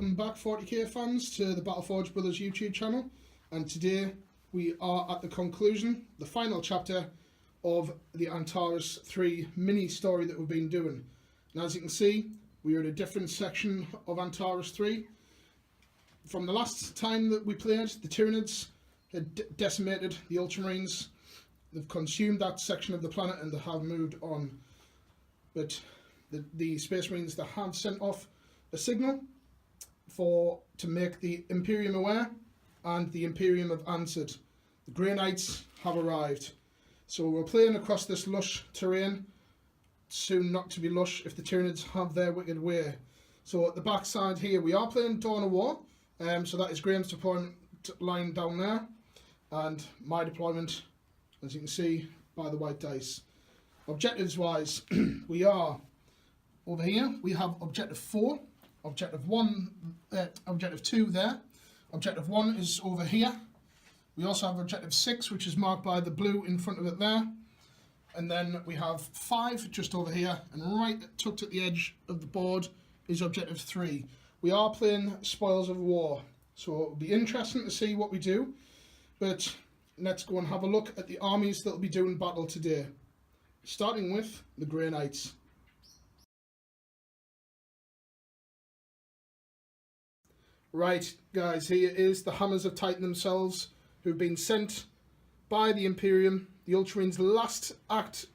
welcome back 40k fans to the Battleforge Brothers YouTube channel, and today we are at the conclusion, the final chapter of the Antaris III mini story that we've been doing. And as you can see, we are in a different section of Antaris III. From the last time that we played, the Tyranids had decimated the Ultramarines. They've consumed that section of the planet and they have moved on. But the Space Marines, they have sent off a signal to make the Imperium aware, and the Imperium have answered. The Grey Knights have arrived. So we're playing across this lush terrain, soon not to be lush if the Tyranids have their wicked way. So at the back side here we are playing Dawn of War, so that is Graham's deployment line down there, and my deployment, as you can see by the white dice. Objectives wise, we are over here, we have Objective 4, Objective 1, Objective 2 there, Objective 1 is over here. We also have Objective 6, which is marked by the blue in front of it there. And then we have 5 just over here, and right tucked at the edge of the board is Objective 3. We are playing Spoils of War, so it'll be interesting to see what we do. But let's go and have a look at the armies that will be doing battle today. Starting with the Grey Knights. Right, guys, here is the Hammers of Titan themselves, who've been sent by the Imperium. The Ultramarines' last act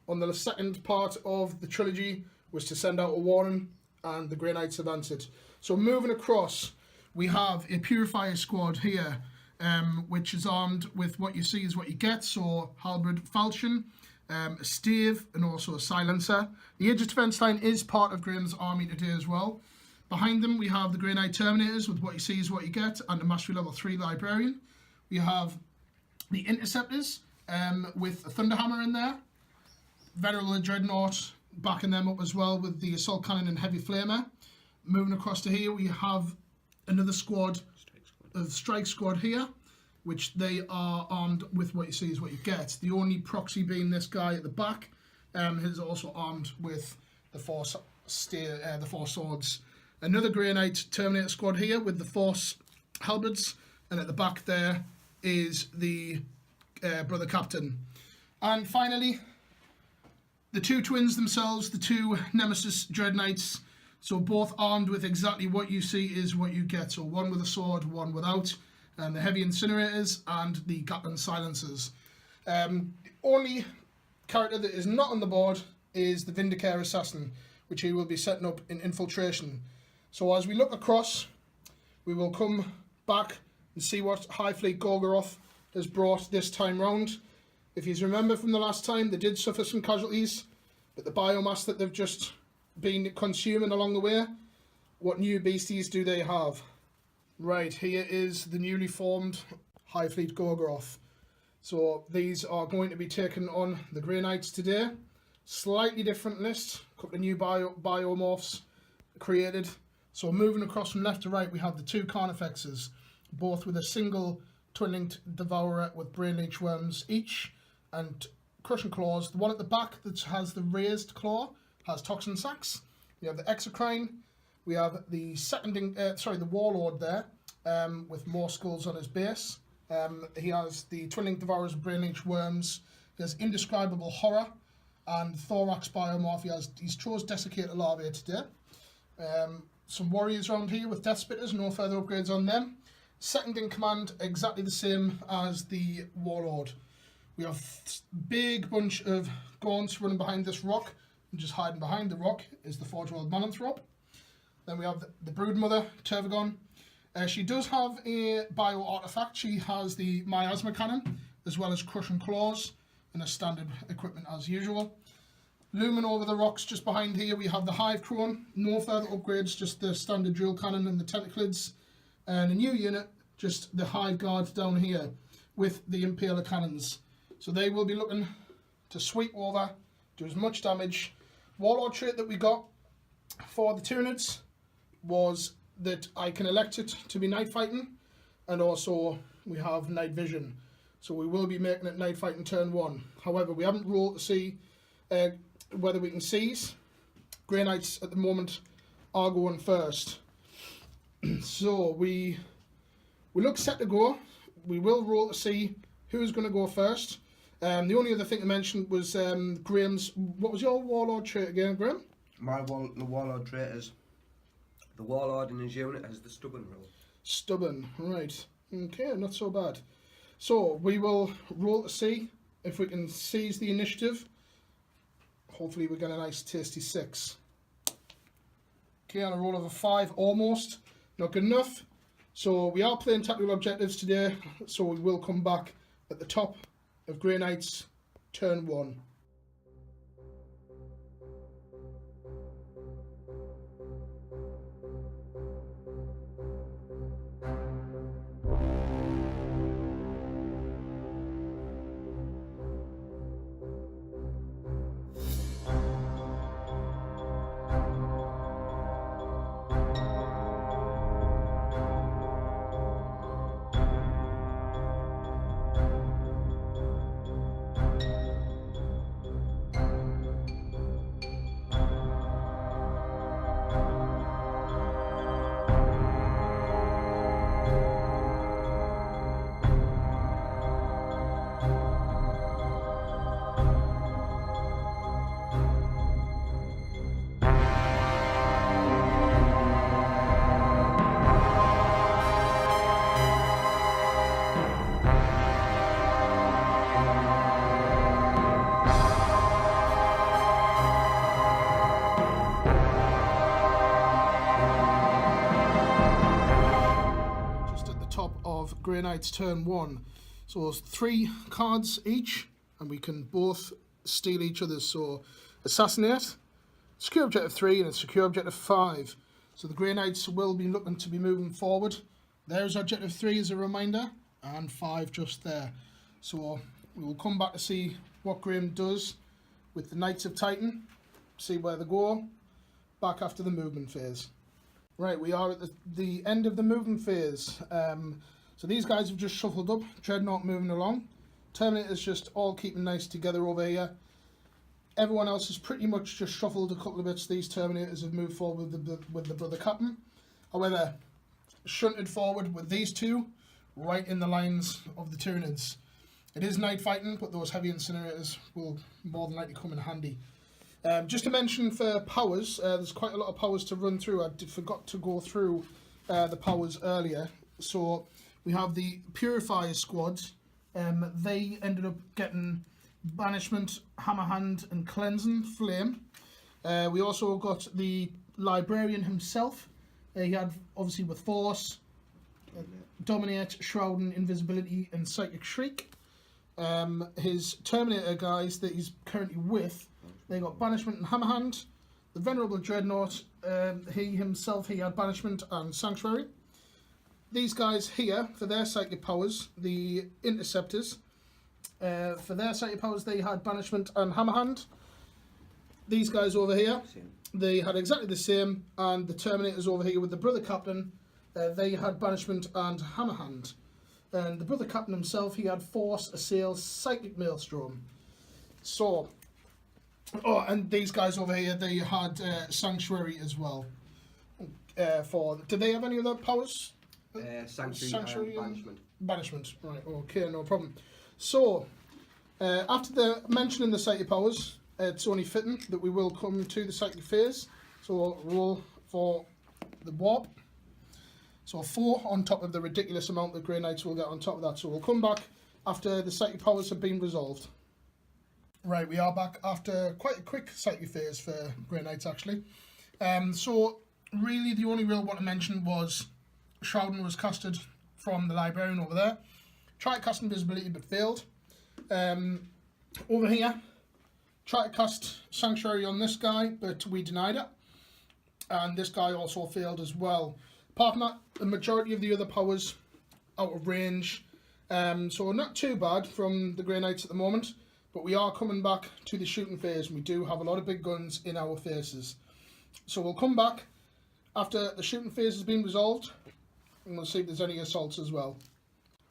on the second part of the trilogy was to send out a warning, and the Grey Knights have answered. So moving across, we have a Purifier squad here, which is armed with what you see is what you get, so halberd falchion, a stave, and also a silencer. The Aegis Defence line is part of Graham's army today as well. Behind them we have the Grey Knight Terminators with what you see is what you get, and a Mastery Level 3 Librarian. We have the Interceptors with a Thunderhammer in there. Venerable Dreadnought backing them up as well with the Assault Cannon and Heavy Flamer. Moving across to here we have another squad of Strike Squad here, which they are armed with what you see is what you get. The only proxy being this guy at the back is also armed with the four swords. Another Grey Knight Terminator squad here with the Force halberds, and at the back there is the Brother Captain. And finally, the two twins themselves, the two Nemesis Dread Knights, so both armed with exactly what you see is what you get. So one with a sword, one without, and the Heavy Incinerators and the Gatling Silencers. The only character that is not on the board is the Vindicare Assassin, which he will be setting up in Infiltration. So as we look across, we will come back and see what High Fleet Gorgoroth has brought this time round. If you remember from the last time, they did suffer some casualties, but the biomass that they've just been consuming along the way, what new beasties do they have? Right, here is the newly formed High Fleet Gorgoroth. So these are going to be taking on the Grey Knights today. Slightly different list, a couple of new biomorphs created. So moving across from left to right, we have the two Carnifexes, both with a single Twin-Linked Devourer with Brain Leech Worms each, and Crushing Claws. The one at the back that has the raised claw has Toxin Sacs. We have the Exocrine. We have the the Warlord there, with more skulls on his base. He has the Twin-Linked Devourers with Brain Leech Worms. He has Indescribable Horror and Thorax Biomorph. He's chose Desiccator Larvae today. Some warriors around here with Death Spitters, no further upgrades on them. Second in command, exactly the same as the Warlord. We have a big bunch of Gaunts running behind this rock, and just hiding behind the rock is the Forge World Mananthrop. Then we have the Broodmother, Tervagon. She does have a bio artifact. She has the Miasma Cannon, as well as Crushing Claws, and a standard equipment as usual. Looming over the rocks just behind here, we have the Hive Crone. No further upgrades, just the standard dual cannon and the Tentaclids. And a new unit, just the Hive Guard down here with the Impaler cannons. So they will be looking to sweep over, do as much damage. Warlord trait that we got for the Tyranids was that I can elect it to be night fighting, and also we have night vision. So we will be making it night fighting turn 1. However, we haven't rolled to see whether we can seize. Grey Knights at the moment are going first. So we look set to go. We will roll to see who's going to go first. The only other thing to mention was Graham's. What was your warlord trait again, Graham? The warlord trait is the warlord in his unit has the stubborn rule. Stubborn, right. Okay, not so bad. So we will roll to see if we can seize the initiative. Hopefully we get a nice tasty 6. Okay, on a roll of a 5, almost. Not good enough. So we are playing tactical objectives today, so we will come back at the top of Grey Knight's turn 1. Grey Knight's turn 1. So it's 3 cards each, and we can both steal each other's. So assassinate, secure objective 3, and a secure objective 5. So the Grey Knights will be looking to be moving forward. There's objective 3 as a reminder, and 5 just there. So we will come back to see what Graham does with the Knights of Titan, see where they go, back after the movement phase. Right, we are at the end of the movement phase. So these guys have just shuffled up, Dreadnought moving along. Terminators just all keeping nice together over here. Everyone else has pretty much just shuffled a couple of bits. These Terminators have moved forward with the Brother Captain. However, shunted forward with these two, right in the lines of the Tyranids. It is night fighting, but those heavy incinerators will more than likely come in handy. Just to mention for powers, there's quite a lot of powers to run through. I forgot to go through the powers earlier. So we have the Purifier squad. They ended up getting Banishment, Hammerhand and Cleansing Flame. We also got the Librarian himself. He had, obviously, with Force, Dominate, Shrouding, Invisibility and Psychic Shriek. His Terminator guys that he's currently with, they got Banishment and Hammerhand. The Venerable Dreadnought, he had Banishment and Sanctuary. These guys here, for their psychic powers, the Interceptors, for their psychic powers they had Banishment and Hammerhand. These guys over here, they had exactly the same, and the Terminators over here with the Brother Captain, they had Banishment and Hammerhand. And the Brother Captain himself, he had Force, Assail, Psychic Maelstrom. So, and these guys over here, they had Sanctuary as well. Did they have any other powers? Sanctuary and Banishment. Banishment, right, okay, no problem. So, after the mentioning the psychic powers, it's only fitting that we will come to the psychic phase. So we'll roll for the warp. So 4 on top of the ridiculous amount that Grey Knights will get on top of that. So we'll come back after the psychic powers have been resolved. Right, we are back after quite a quick psychic phase for Grey Knights actually. So really the only real one to mention was Shrouding was casted from the Librarian over there. Tried to cast Invisibility but failed. Over here, tried to cast Sanctuary on this guy but we denied it. And this guy also failed as well. Apart from that, the majority of the other powers out of range. So not too bad from the Grey Knights at the moment. But we are coming back to the shooting phase. And we do have a lot of big guns in our faces. So we'll come back after the shooting phase has been resolved. And we'll see if there's any assaults as well.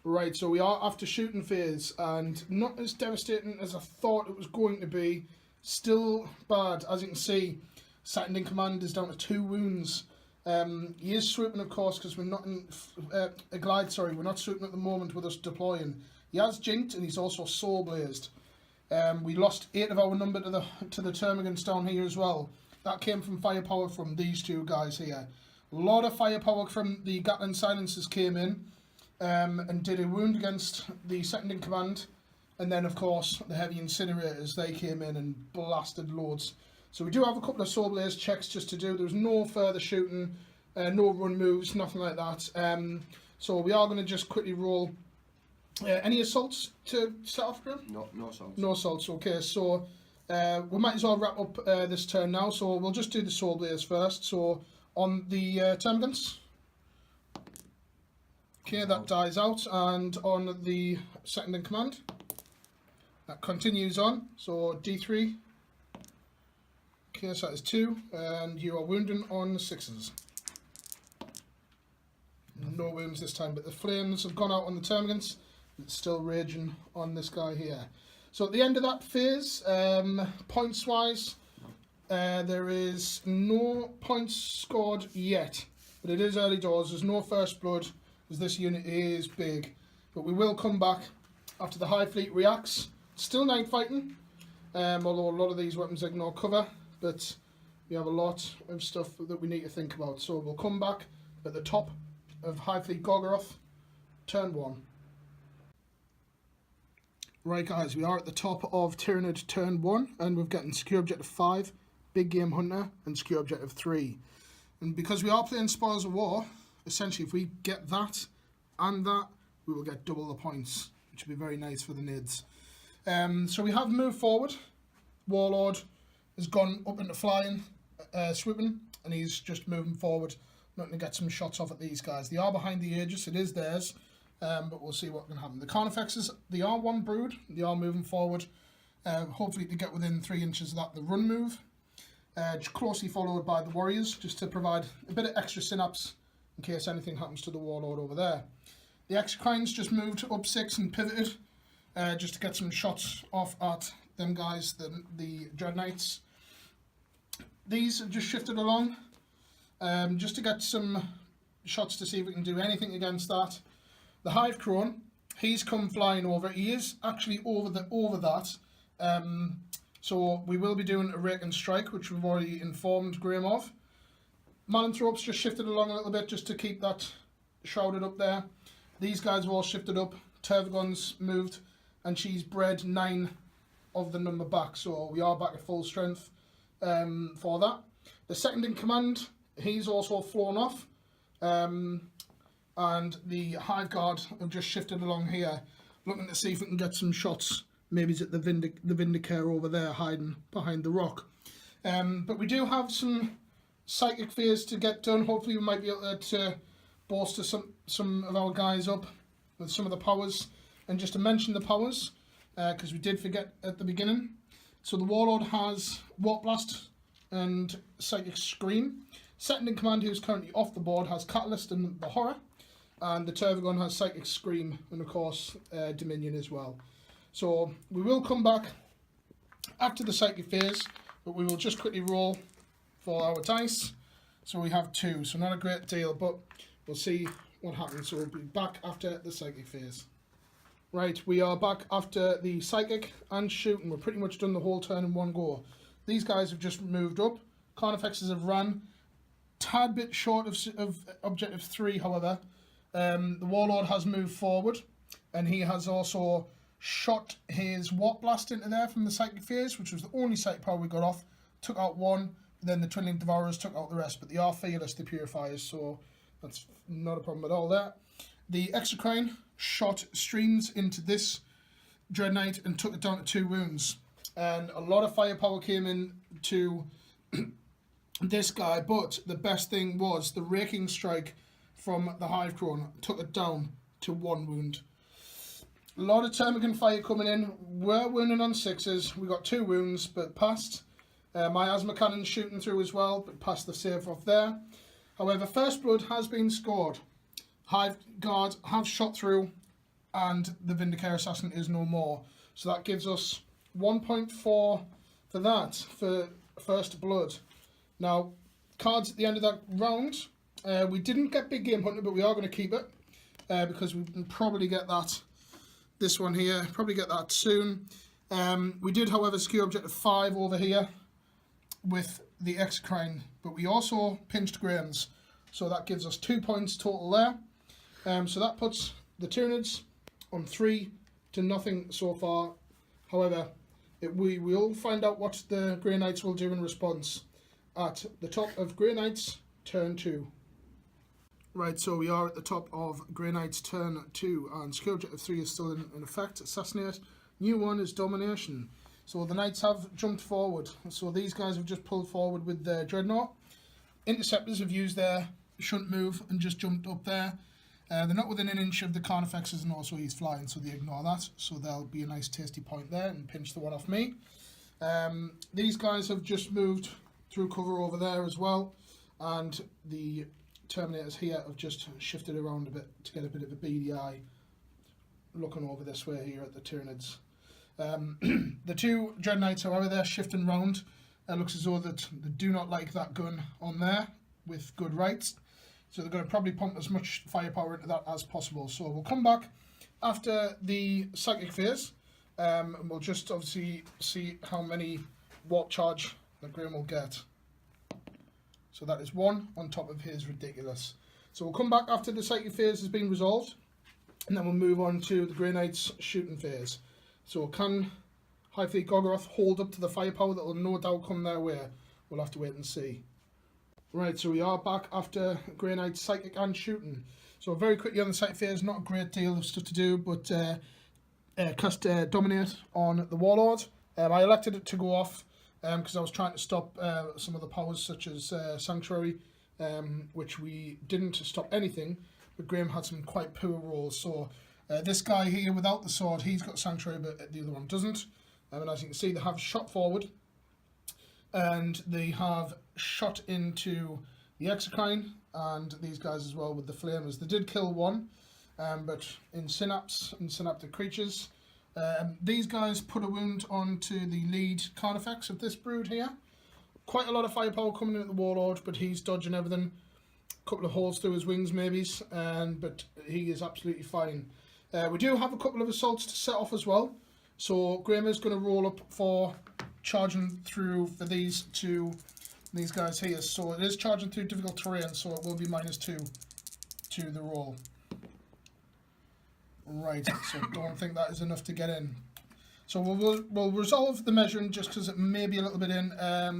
Right, so we are after shooting phase. And not as devastating as I thought it was going to be. Still bad. As you can see, second in command is down to 2 wounds. He is swooping, of course, because we're not in a glide. Sorry, we're not swooping at the moment with us deploying. He has jinked, and he's also soul blazed. We lost 8 of our number to the termagants down here as well. That came from firepower from these two guys here. A lot of firepower from the Gatling silencers came in and did a wound against the second in command. And then, of course, the heavy incinerators, they came in and blasted loads. So we do have a couple of soul blaze checks just to do. There's no further shooting, no run moves, nothing like that. So we are going to just quickly roll. Any assaults to set off, Graham? No assaults. No assaults, okay. So we might as well wrap up this turn now. So we'll just do the soul blaze first. So on the termagants. Okay, that dies out. And on the second in command. That continues on, so D3. Okay, so that is 2, and you are wounding on 6s. No wounds this time, but the flames have gone out on the termagants. It's still raging on this guy here. So at the end of that phase, points-wise, there is no points scored yet, but it is early doors. There's no first blood, as this unit is big. But we will come back after the Hive fleet reacts. Still night fighting, although a lot of these weapons ignore cover, but we have a lot of stuff that we need to think about. So we'll come back at the top of Hive fleet Gorgoroth, turn 1. Right guys, we are at the top of Tyranid turn 1, and we've gotten secure objective 5, big game hunter, and secure objective 3. And because we are playing Spoils of War, essentially if we get that and that, we will get double the points, which would be very nice for the Nids. So we have moved forward. Warlord has gone up into flying, swooping, and he's just moving forward, looking to get some shots off at these guys. They are behind the Aegis, it is theirs, but we'll see what can happen. The Carnifexes, they are one brood, they are moving forward, hopefully to get within 3 inches of that, the run move. Closely followed by the Warriors, just to provide a bit of extra synapse in case anything happens to the Warlord over there. The Exocrines just moved up 6 and pivoted, just to get some shots off at them guys, the Dread Knights. These have just shifted along, just to get some shots to see if we can do anything against that. The Hive Crone, he's come flying over. He is actually over that. So we will be doing a rake and strike, which we've already informed Graham of. Malanthropes just shifted along a little bit just to keep that shrouded up there. These guys have all shifted up. Tervagon's moved, and she's bred 9 of the number back, so we are back at full strength for that. The second in command, he's also flown off, and the Hive Guard have just shifted along here, looking to see if we can get some shots. Maybe it's at the Vindicare over there, hiding behind the rock. But we do have some psychic fears to get done. Hopefully we might be able to bolster some of our guys up with some of the powers. And just to mention the powers, because we did forget at the beginning. So the Warlord has Warp Blast and Psychic Scream. Second in command, who's currently off the board, has Catalyst and the Horror. And the Tervagon has Psychic Scream and of course Dominion as well. So we will come back after the Psychic phase, but we will just quickly roll for our dice. So we have 2, so not a great deal, but we'll see what happens. So we'll be back after the Psychic phase. Right, we are back after the Psychic and shooting. We're pretty much done the whole turn in one go. These guys have just moved up. Carnifexes have run. Tad bit short of objective 3, however. The Warlord has moved forward, and he has also shot his Warp Blast into there from the Psychic phase, which was the only psychic power we got off. Took out 1, then the Twinning Devourers took out the rest, but they are fearless, the Purifiers, so that's not a problem at all there. The Exocrine shot streams into this Dread Knight and took it down to 2 wounds. And a lot of firepower came in to this guy, but the best thing was the Raking Strike from the Hive Crone took it down to 1 wound. A lot of Termagant fire coming in. We're wounding on 6s. We got 2 wounds, but passed. Miasma Cannon shooting through as well, but passed the save off there. However, first blood has been scored. Hive Guard have shot through, and the Vindicare Assassin is no more. So that gives us 1.4 for that, for first blood. Now, cards at the end of that round We didn't get Big Game Hunter, but we are going to keep it because we can probably get that. This one here, probably get that soon. We did, however, secure objective 5 over here with the Exocrine, but we also pinched Graham's, so that gives us 2 points total there. So that puts the Tyranids on 3-0 so far. However, we will find out what the Grey Knights will do in response at the top of Grey Knights turn 2. Right, so we are at the top of Grey Knights turn 2, and secure objective 3 is still in effect. Assassinate. New one is domination. So the Knights have jumped forward. So these guys have just pulled forward with their Dreadnought. Interceptors have used their shunt move and just jumped up there. They're not within an inch of the Carnifexes, and also he's flying, so they ignore that. So there'll be a nice tasty point there and pinch the one off me. These guys have just moved through cover over there as well, and the Terminators here have just shifted around a bit to get a bit of a beady eye looking over this way here at the Tyranids. The two Dread Knights, however, they're shifting round. It looks as though that they do not like that gun on there with good rights, so they're going to probably pump as much firepower into that as possible. So we'll come back after the psychic phase, and we'll just obviously see how many warp charge that Graham will get. So that is 1 on top of his ridiculous. So we'll come back after the psychic phase has been resolved, and then we'll move on to the Grey Knights shooting phase. So can Hive Fleet Gorgoroth hold up to the firepower that will no doubt come their way? We'll have to wait and see. Right, so we are back after Grey Knights psychic and shooting. So very quickly on the psychic phase, not a great deal of stuff to do, but cast Dominate on the Warlord. I elected it to go off because I was trying to stop some of the powers such as Sanctuary, which we didn't stop anything, but Graham had some quite poor rolls. So this guy here without the sword, he's got Sanctuary, but the other one doesn't. And as you can see, they have shot forward, and they have shot into the Exocrine, and these guys as well with the Flamers. They did kill one, but in Synapse and Synaptic creatures. These guys put a wound onto the lead Carnifex of this brood here. Quite a lot of firepower coming in at the Warlord, but he's dodging everything. A couple of holes through his wings, maybe, but he is absolutely fine. We do have a couple of assaults to set off as well. So Graham is going to roll up for charging through for these guys here. So it is charging through difficult terrain, so it will be -2 to the roll. Right, so don't think that is enough to get in. So we'll resolve the measuring just because it may be a little bit in,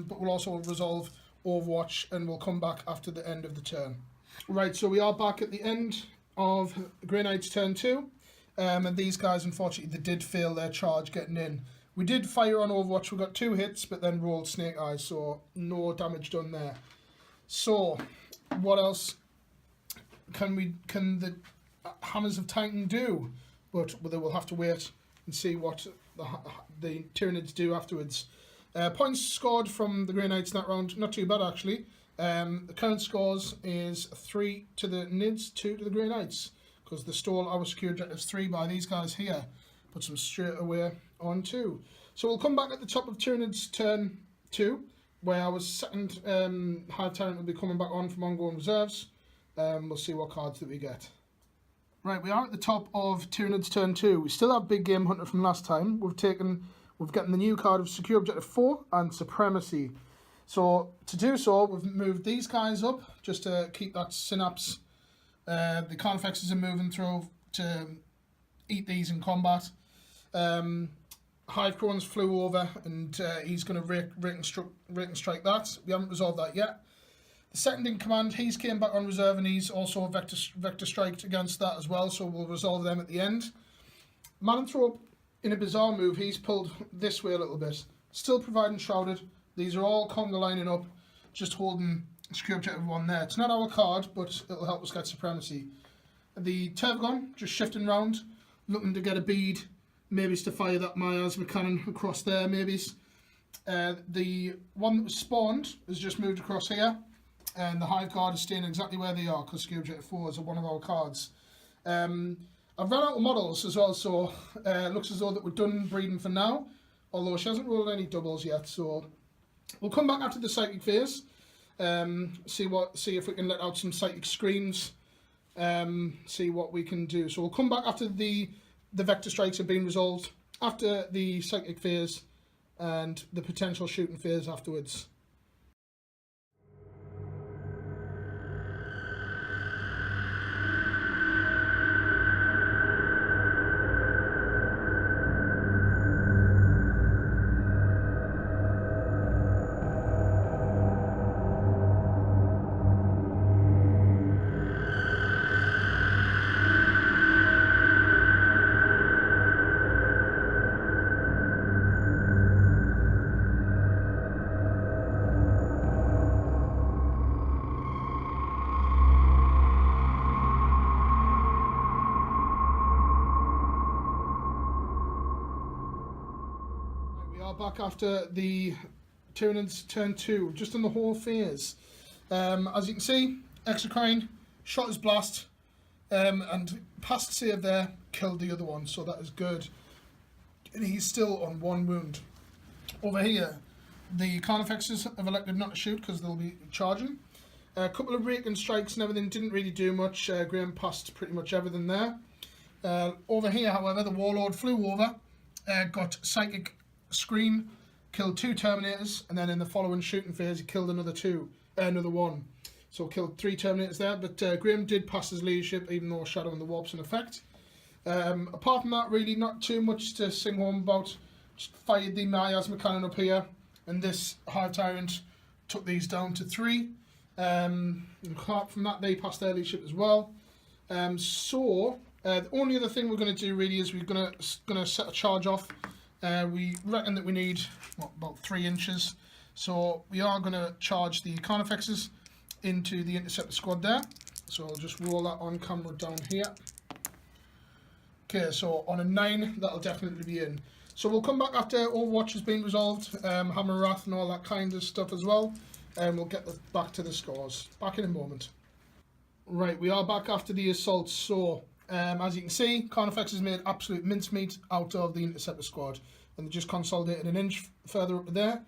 but we'll also resolve Overwatch, and we'll come back after the end of the turn. Right, so we are back at the end of Grey Knight's turn 2, and these guys, unfortunately, they did fail their charge getting in. We did fire on Overwatch, we got 2 hits, but then rolled Snake Eyes, so no damage done there. So, what else can the Hammers of Titan do? But they will have to wait and see what the Tyranids do afterwards. Points scored from the Grey Knights in that round, not too bad actually. The current scores is 3 to the Nids, 2 to the Grey Knights, because they stole our secure objectives 3 by these guys here. Puts them straight away on 2. So we'll come back at the top of Tyranids turn 2, where our second Hive Tyrant will be coming back on from ongoing reserves. We'll see what cards that we get. Right, we are at the top of Tyranids turn 2. We still have Big Game Hunter from last time. We've gotten the new card of Secure Objective 4 and Supremacy. So to do so, we've moved these guys up just to keep that Synapse. The Carnifexes are moving through to eat these in combat. Hive Crones flew over, and he's going to rake and strike that. We haven't resolved that yet. The second in command, he's came back on reserve, and he's also vector striked against that as well, so we'll resolve them at the end. Mananthrope, in a bizarre move, he's pulled this way a little bit. Still providing Shrouded. These are all conga lining up, just holding Secure Objective 1 there. It's not our card, but it'll help us get Supremacy. The Tervagon, just shifting round, looking to get a bead, maybe to fire that miasma cannon across there, maybe. The one that was spawned has just moved across here, and the Hive Guard is staying exactly where they are because Secure Objective 4 is one of our cards. I've run out of models as well, so it looks as though that we're done breeding for now, although she hasn't rolled any doubles yet, so we'll come back after the psychic phase. See if we can let out some psychic screams. See what we can do. So we'll come back after the vector strikes have been resolved, after the psychic phase and the potential shooting phase afterwards. Back after the Tyranids turn 2, just in the whole phase. As you can see, Exocrine shot his blast and past save there, killed the other one, so that is good. And he's still on 1 wound. Over here, the Carnifexes have elected not to shoot because they'll be charging. A couple of raking strikes and everything didn't really do much. Graham passed pretty much everything there. Over here, however, the Warlord flew over, got Psychic Scream, killed 2 Terminators, and then in the following shooting phase he killed another 1. So killed 3 Terminators there, but Graham did pass his leadership even though Shadow and the Warp's in effect. Apart from that, really not too much to sing home about. Just fired the miasma cannon up here, and this Hive Tyrant took these down to 3. Apart from that, they passed their leadership as well. The only other thing we're going to do really is we're going to set a charge off. We reckon that we need about 3 inches, so we are going to charge the Carnifexes into the interceptor squad there. So I'll just roll that on camera down here. Okay, so on a 9 that'll definitely be in. So we'll come back after Overwatch has been resolved, Hammer Wrath and all that kind of stuff as well, and we'll get back to the scores. Back in a moment. Right, we are back after the assault. So as you can see, Carnifexes made absolute mincemeat out of the interceptor squad, and they just consolidated an inch further up there.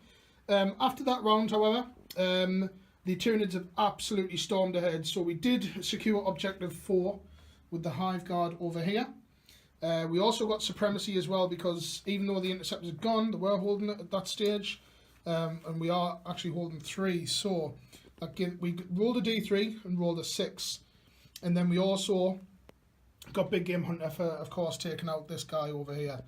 After that round, however, the Tyranids have absolutely stormed ahead. So we did secure objective 4 with the Hive Guard over here. We also got supremacy as well, because even though the interceptors are gone, they were holding it at that stage, and we are actually holding 3. So we rolled a d3 and rolled a 6, and then we also got Big Game Hunter for, of course, taking out this guy over here.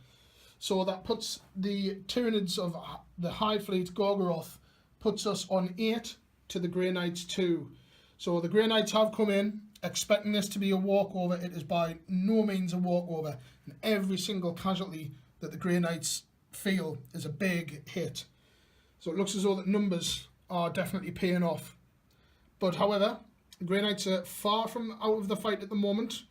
So that puts the Tyranids of the Hive Fleet, Gorgoroth, puts us on 8 to the Grey Knights 2. So the Grey Knights have come in expecting this to be a walkover. It is by no means a walkover, and every single casualty that the Grey Knights feel is a big hit. So it looks as though that numbers are definitely paying off. But however, the Grey Knights are far from out of the fight at the moment.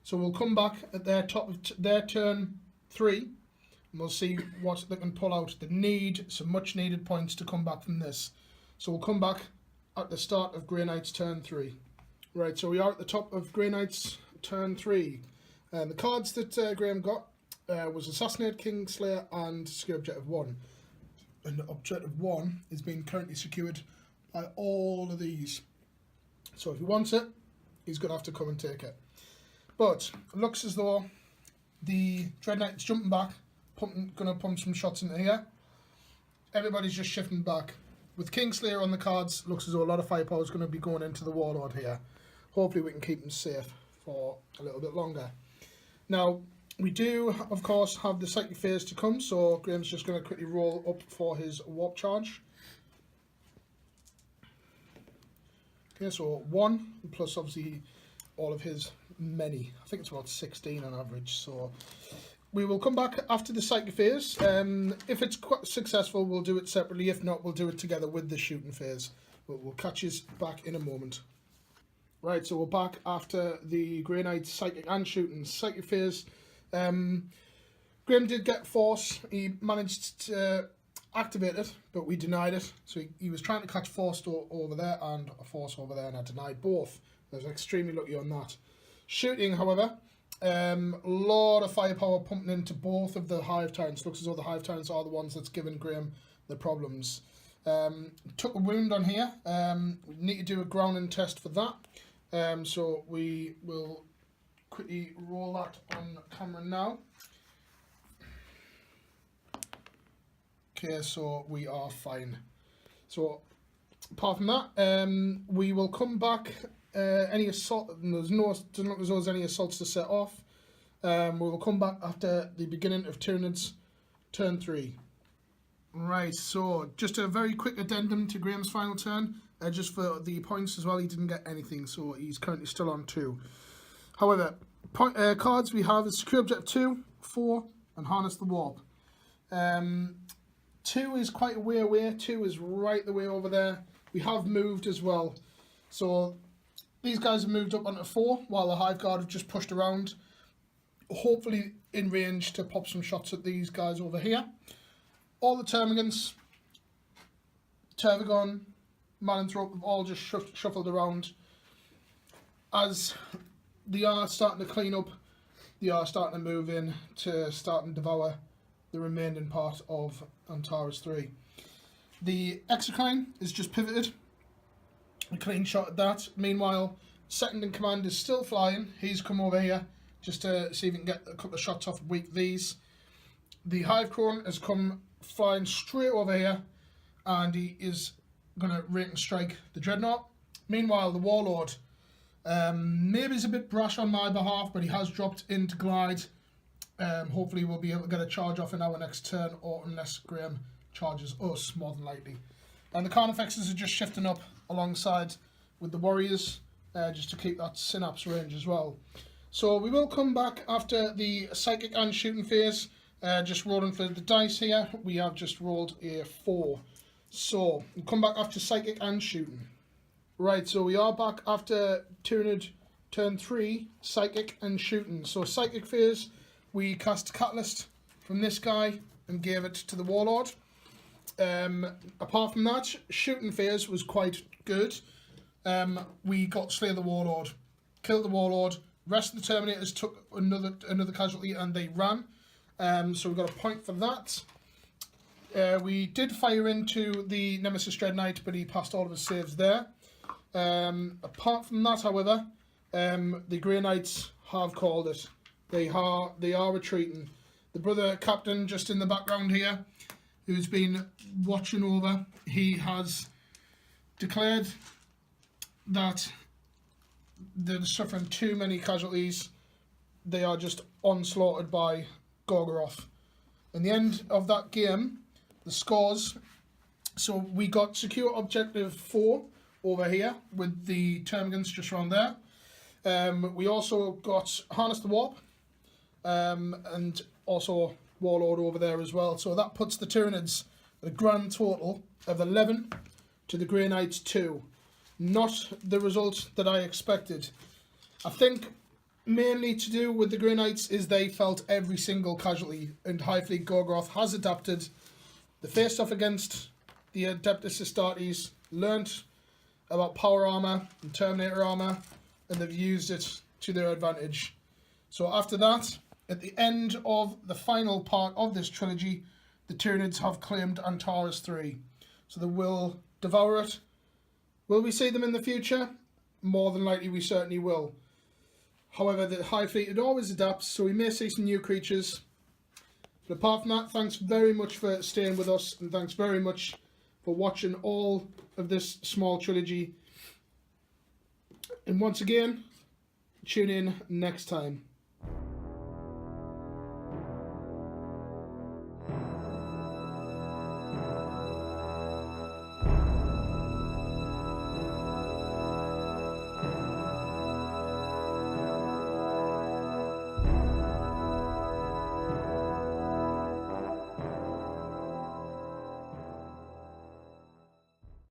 So we'll come back at their top of their turn 3, and we'll see what they can pull out. They need some much needed points to come back from this. So we'll come back at the start of Grey Knight's turn 3. Right, so we are at the top of Grey Knight's turn 3. And the cards that Graham got was Assassinate, Kingslayer, and Secure Objective 1. And Objective 1 is being currently secured by all of these. So if he wants it, he's going to have to come and take it. But it looks as though the Dread Knight is jumping back, going to pump some shots into here. Everybody's just shifting back. With Kingslayer on the cards, looks as though a lot of firepower is going to be going into the Warlord here. Hopefully we can keep him safe for a little bit longer. Now, we do, of course, have the Psychic Phase to come, so Graham's just going to quickly roll up for his Warp Charge. Okay, so 1, plus obviously all of his many. I think it's about 16 on average, so we will come back after the Psychic Phase. If it's quite successful, we'll do it separately. If not, we'll do it together with the Shooting Phase. But we'll catch you back in a moment. Right, so we're back after the Grey Knights Psychic and Shooting Psychic Phase. Graham did get Force. He managed to activate it, but we denied it. So he was trying to catch Force over there and a Force over there, and I denied both. I was extremely lucky on that. Shooting, however, a lot of firepower pumping into both of the Hive Tyrants. Looks as though the Hive Tyrants are the ones that's given Graham the problems. Took a wound on here. We need to do a grounding test for that. So we will quickly roll that on camera now. Okay, so we are fine. So apart from that, we will come back. Any assault? Doesn't look as though there's any assaults to set off. We will come back after the beginning of Tyranids turn 3. Right, so just a very quick addendum to Graham's final turn. Just for the points as well, he didn't get anything, so he's currently still on 2. However, cards we have is Secure Objective 2, 4, and Harness the Warp. 2 is quite a way away. 2 is right the way over there. We have moved as well. So these guys have moved up onto 4, while the Hive Guard have just pushed around. Hopefully in range to pop some shots at these guys over here. All the Termagants, Tervagon, Malanthrope have all just shuffled around. As they are starting to clean up, they are starting to move in to start and devour the remaining part of Antaris III. The Exocrine is just pivoted. A clean shot at that. Meanwhile, second in command is still flying. He's come over here just to see if he can get a couple of shots off and weak these. The Hive Crone has come flying straight over here, and he is going to rake and strike the Dreadnought. Meanwhile, the Warlord maybe is a bit brash on my behalf, but he has dropped into glide. Hopefully we'll be able to get a charge off in our next turn, or unless Graham charges us, more than likely. And the Carnifexes are just shifting up alongside with the Warriors, just to keep that synapse range as well. So we will come back after the Psychic and Shooting phase. Just rolling for the dice here. We have just rolled a 4. So we'll come back after Psychic and Shooting. Right, so we are back after Tyranid turn 3, Psychic and Shooting. So Psychic phase, we cast Catalyst from this guy and gave it to the Warlord. Apart from that, Shooting phase was quite good. We got Slay the Warlord, killed the Warlord. Rest of the Terminators took another casualty and they ran. So we got a point for that. We did fire into the Nemesis Dread Knight, but he passed all of his saves there. Apart from that, however, the Grey Knights have called it. They are retreating. The brother captain just in the background here, who's been watching over, he has declared that they're suffering too many casualties. They are just onslaughted by Gorgoroth. In the end of that game, the scores, so we got Secure Objective 4 over here with the Termagants just around there. We also got Harness the Warp, and also Warlord over there as well. So that puts the Tyranids at a grand total of 11 to the Grey Knights 2. Not the result that I expected. I think mainly to do with the Grey Knights is they felt every single casualty, and High Fleet Gorgoroth has adapted. They faced off against the Adeptus Astartes, learnt about power armor and Terminator armor, and they've used it to their advantage. So after that, at the end of the final part of this trilogy, the Tyranids have claimed Antaris III. So they will devour it. Will we see them in the future? More than likely we certainly will. However, the High Fleet, it always adapts, so we may see some new creatures. But apart from that, thanks very much for staying with us, and thanks very much for watching all of this small trilogy. And once again, tune in next time.